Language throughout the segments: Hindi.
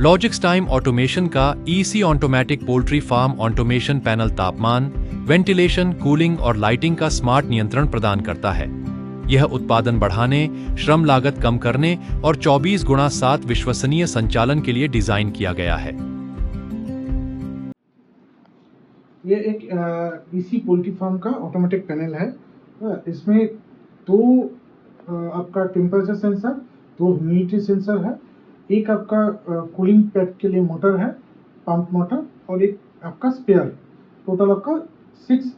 लॉजिक्स टाइम ऑटोमेशन का ईसी automatic poultry farm automation panel तापमान, वेंटिलेशन, कूलिंग और लाइटिंग का स्मार्ट नियंत्रण प्रदान करता है। यह उत्पादन बढ़ाने, श्रम लागत कम करने और 24x7 विश्वसनीय संचालन के लिए डिजाइन किया गया है। ये एक ईसी पोल्ट्री फार्म का ऑटोमेटिक पैनल है। इसमें दो आपका टेम्परेचर सेंसर, दो ह्यूमिडिटी सेंसर है, एक आपका कूलिंग पैड के लिए मोटर है, पंप मोटर, और एक आपका स्पेयर। टोटल आपका 6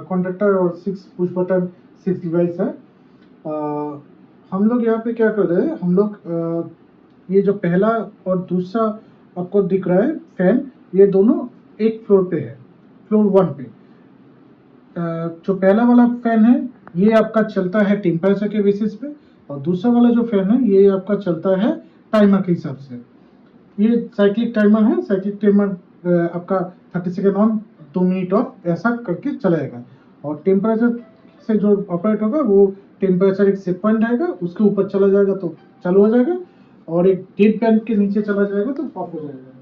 कॉन्ट्रैक्टर और 6 पुश बटन 6 डिवाइस है। हम लोग यहाँ पे क्या कर रहे हैं, हम लोग ये जो पहला और दूसरा आपको दिख रहा है फैन, ये दोनों एक फ्लोर पे है, फ्लोर 1 पे। जो पहला वाला फैन है ये आपका चलता है टेम्परेचर के बेसिस पे, और दूसरा वाला जो फैन है ये आपका चलता है टाइमर के हिसाब से। ये साइक्लिक टाइमर है। साइक्लिक टाइमर आपका 30 सेकेंड ऑन, 2 मिनट ऑफ, ऐसा करके चलाएगा। और टेम्परेचर से जो ऑपरेट होगा वो टेम्परेचर एक सेट पॉइंट रहेगा, उसके ऊपर चला जाएगा तो चालू हो जाएगा, और एक डेड पैन के नीचे चला जाएगा तो ऑफ हो जाएगा।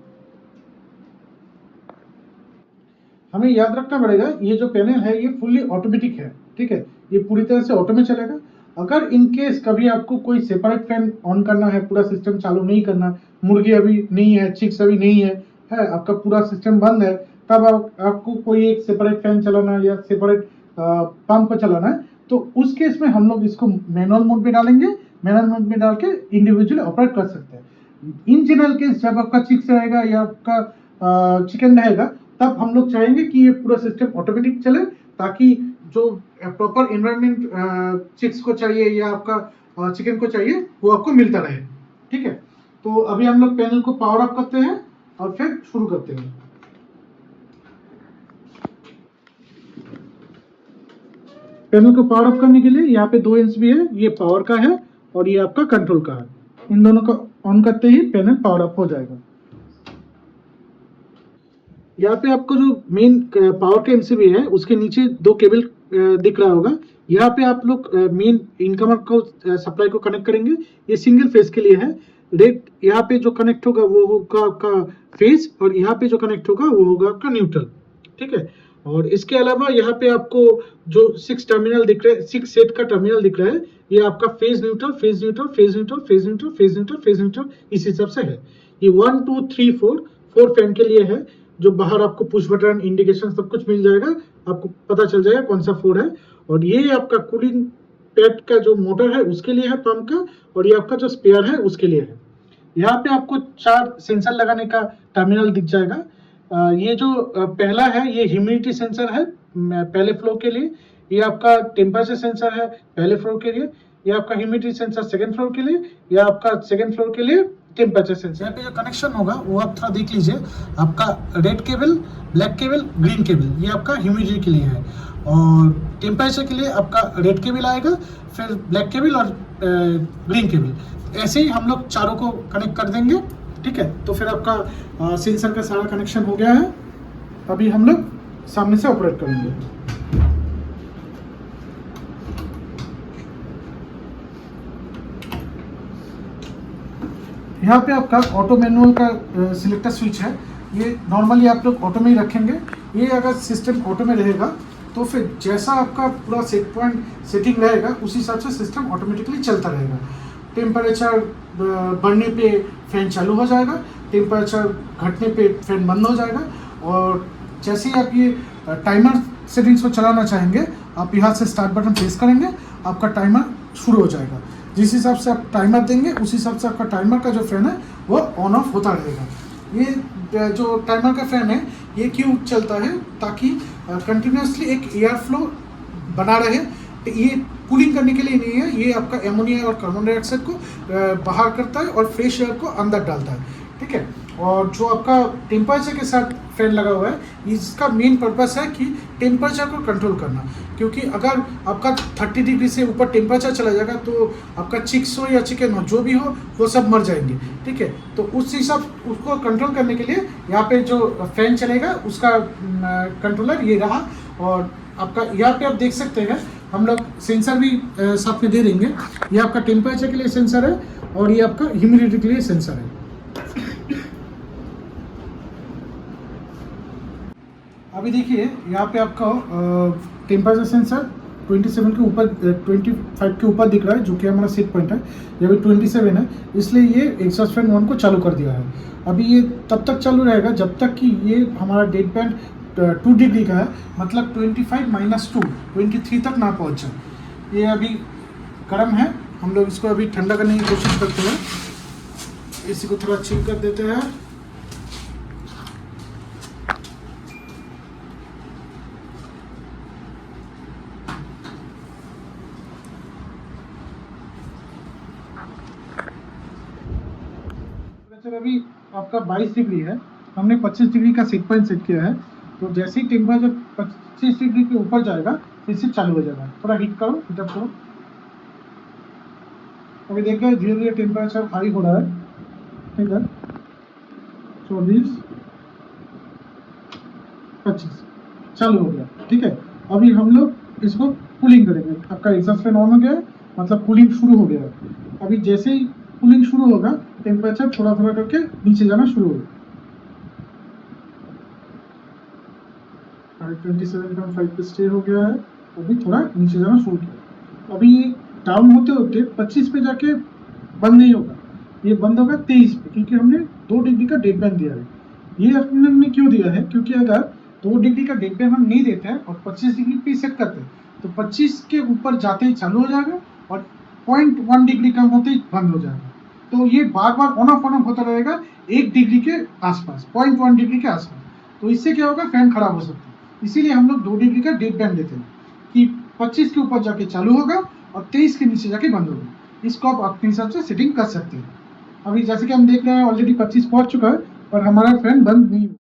हमें याद रखना पड़ेगा ये जो पैनल है ये फुल्ली ऑटोमेटिक है, ठीक है। ये पूरी तरह से ऑटो में चलेगा। अगर इन केस कभी आपको कोई सेपरेट फैन ऑन करना है, पूरा सिस्टम चालू नहीं करना, मुर्गी अभी नहीं है, चिक्स अभी नहीं है, आपका पूरा सिस्टम बंद है, तब आपको कोई एक सेपरेट फैन चलाना या सेपरेट पंप चलाना है, तो उस केस में हम लोग इसको मैनुअल मोड में डालेंगे। मैनुअल मोड में डाल के इंडिविजुअली ऑपरेट कर सकते हैं। इन जनरल केस जब आपका चिक्स रहेगा या आपका चिकन रहेगा, तब हम लोग चाहेंगे कि ये पूरा सिस्टम ऑटोमेटिक चले, ताकि जो प्रॉपर एनवायरनमेंट चिक्स को चाहिए या आपका चिकन को चाहिए वो आपको मिलता रहे, ठीक है। तो अभी हम लोग पैनल को पावर अप करते हैं और फिर शुरू करते हैं। पैनल को पावर अप करने के लिए यहाँ पे 2 इंच भी है, ये पावर का है और ये आपका कंट्रोल का है। इन दोनों को ऑन करते ही पैनल पावर अप हो जाएगा। यहाँ पे आपको जो मेन पावर का एमसीबी है उसके नीचे 2 केबल दिख रहा होगा। यहाँ पे आप लोग मेन इनकमर को सप्लाई को कनेक्ट करेंगे। ये सिंगल फेज के लिए है। रेड यहाँ पे जो कनेक्ट होगा वो होगा आपका फेज, और यहाँ पे जो कनेक्ट होगा वो होगा आपका न्यूट्रल, ठीक है। और इसके अलावा यहाँ पे आपको जो 6 टर्मिनल दिख रहे हैं, 6 सेट का टर्मिनल दिख रहा है, ये आपका phase neutral, phase neutral, phase neutral, phase neutral, phase neutral, phase neutral, इस हिसाब से है। ये 1 2 3 4 फैन के लिए है। जो बाहर आपको पुश बटन, इंडिकेशन सब कुछ मिल जाएगा, आपको पता चल जाएगा कौन सा 4 है। और ये आपका कूलिंग पैड का जो मोटर है उसके लिए है, पंप का, और ये आपका जो स्पेयर है उसके लिए है। यहाँ पे आपको 4 सेंसर लगाने का टर्मिनल दिख जाएगा। ये जो पहला है ये ह्यूमिडिटी सेंसर है पहले फ्लोर के लिए, ये आपका टेम्परेचर सेंसर है पहले फ्लोर के लिए, ये आपका ह्यूमिडिटी सेंसर सेकंड फ्लोर के लिए, ये आपका सेकंड फ्लोर के लिए टेम्परेचर सेंसर। यहाँ पे जो कनेक्शन होगा वो आप थोड़ा देख लीजिए। आपका red cable, black cable, green cable, ये आपका ह्यूमिडिटी के लिए है, और टेम्परेचर के लिए आपका रेड केबल आएगा, फिर ब्लैक केबल और ग्रीन केबल। ऐसे ही हम लोग चारों को कनेक्ट कर देंगे, ठीक है। तो फिर आपका सेंसर का सारा कनेक्शन हो गया है। अभी हम लोग सामने से ऑपरेट करेंगे। यहाँ पे आपका ऑटो मैनुअल का सिलेक्टर स्विच है। ये नॉर्मली आप लोग ऑटो में ही रखेंगे। ये अगर सिस्टम ऑटो में रहेगा तो फिर जैसा आपका पूरा सेट पॉइंट सेटिंग रहेगा उस हिसाब से सिस्टम ऑटोमेटिकली चलता रहेगा। टेम्परेचर बढ़ने पे फैन चालू हो जाएगा, टेम्परेचर घटने पे फैन बंद हो जाएगा। और जैसे ही आप ये टाइमर सेटिंग्स को चलाना चाहेंगे, आप यहाँ से स्टार्ट बटन प्रेस करेंगे, आपका टाइमर शुरू हो जाएगा। जिस हिसाब से आप टाइमर देंगे उस हिसाब से आपका टाइमर का जो फैन है वो ऑन ऑफ होता रहेगा। ये जो टाइमर का फैन है ये क्यों चलता है, ताकि कंटिन्यूसली एक एयर फ्लो बना रहे। ये कूलिंग करने के लिए नहीं है, ये आपका एमोनिया और कार्बन डाइऑक्साइड को बाहर करता है और फ्रेश एयर को अंदर डालता है, ठीक है। और जो आपका टेम्परेचर के साथ फैन लगा हुआ है, इसका मेन पर्पस है कि टेम्परेचर को कंट्रोल करना। क्योंकि अगर आपका 30 डिग्री से ऊपर टेम्परेचर चला जाएगा तो आपका चिक्स हो या चिकन हो, जो भी हो, वो सब मर जाएंगे, ठीक है। तो उस हिसाब उसको कंट्रोल करने के लिए यहाँ पे जो फैन चलेगा उसका कंट्रोलर ये रहा। और आपका यहाँ पे आप देख सकते हैं हम लोग सेंसर भी साथ में दे देंगे। ये आपका टेम्परेचर के लिए सेंसर है और ये आपका ह्यूमिडिटी के लिए सेंसर है। अभी देखिए यहाँ पे आपका टेम्परेचर सेंसर 27 के ऊपर 25 के ऊपर दिख रहा है, जो कि हमारा सेट पॉइंट है। ये अभी 27 है, इसलिए ये एग्जॉस्ट फैन 1 को चालू कर दिया है। अभी ये तब तक चालू रहेगा जब तक कि ये हमारा डेड बैंड 2 डिग्री का है, मतलब 25 - 2 23 तक ना पहुँच जाए। ये अभी गर्म है, हम लोग इसको अभी ठंडा करने की कोशिश करते हैं। इसी को थोड़ा चिल कर देते हैं। अभी आपका 22 डिग्री है, हमने 25 डिग्री का सेट पॉइंट सेट किया है। तो जैसे ही टेम्परेचर 25 डिग्री के ऊपर जाएगा फिर से चालू हो जाएगा। थोड़ा हीट करो, हीट अप करो। अभी देखो धीरे धीरे टेम्परेचर हाई हो रहा है, ठीक है। 24 25 चालू हो गया, ठीक है। अभी हम लोग इसको कूलिंग करेंगे। आपका एग्जॉस्ट फैन ऑन हो गया है, मतलब कूलिंग शुरू हो गया है। अभी जैसे ही कूलिंग शुरू होगा टेम्परेचर थोड़ा थोड़ा करके नीचे जाना शुरू होगा। 27.5 पे स्टे हो गया है, अभी थोड़ा नीचे जाना शुरू किया। अभी ये डाउन होते होते 25 पे जाके बंद नहीं होगा, ये बंद होगा 23 पे, क्योंकि हमने 2 डिग्री का डेड बैंड दिया है। ये हमने क्यों दिया है, क्योंकि अगर 2 डिग्री का डेड बैंड हम नहीं देते हैं और 25 डिग्री पे सेट करते हैं तो 25 के ऊपर जाते ही चालू हो जाएगा और 0.1 डिग्री कम होते ही बंद हो जाएगा। तो ये बार बार ऑन ऑफ होता रहेगा 1 डिग्री के आसपास, 0.1 डिग्री के आसपास। तो इससे क्या होगा, फैन खराब हो सकता है। इसीलिए हम लोग 2 डिग्री का डेड बैंड देते हैं कि 25 के ऊपर जाके चालू होगा और 23 के नीचे जाके बंद होगा। इसको आप अपने हिसाब से सेटिंग कर सकते हैं। अभी जैसे कि हम देख रहे हैं ऑलरेडी 25 पहुंच चुका है और हमारा फैन बंद नहीं हुआ।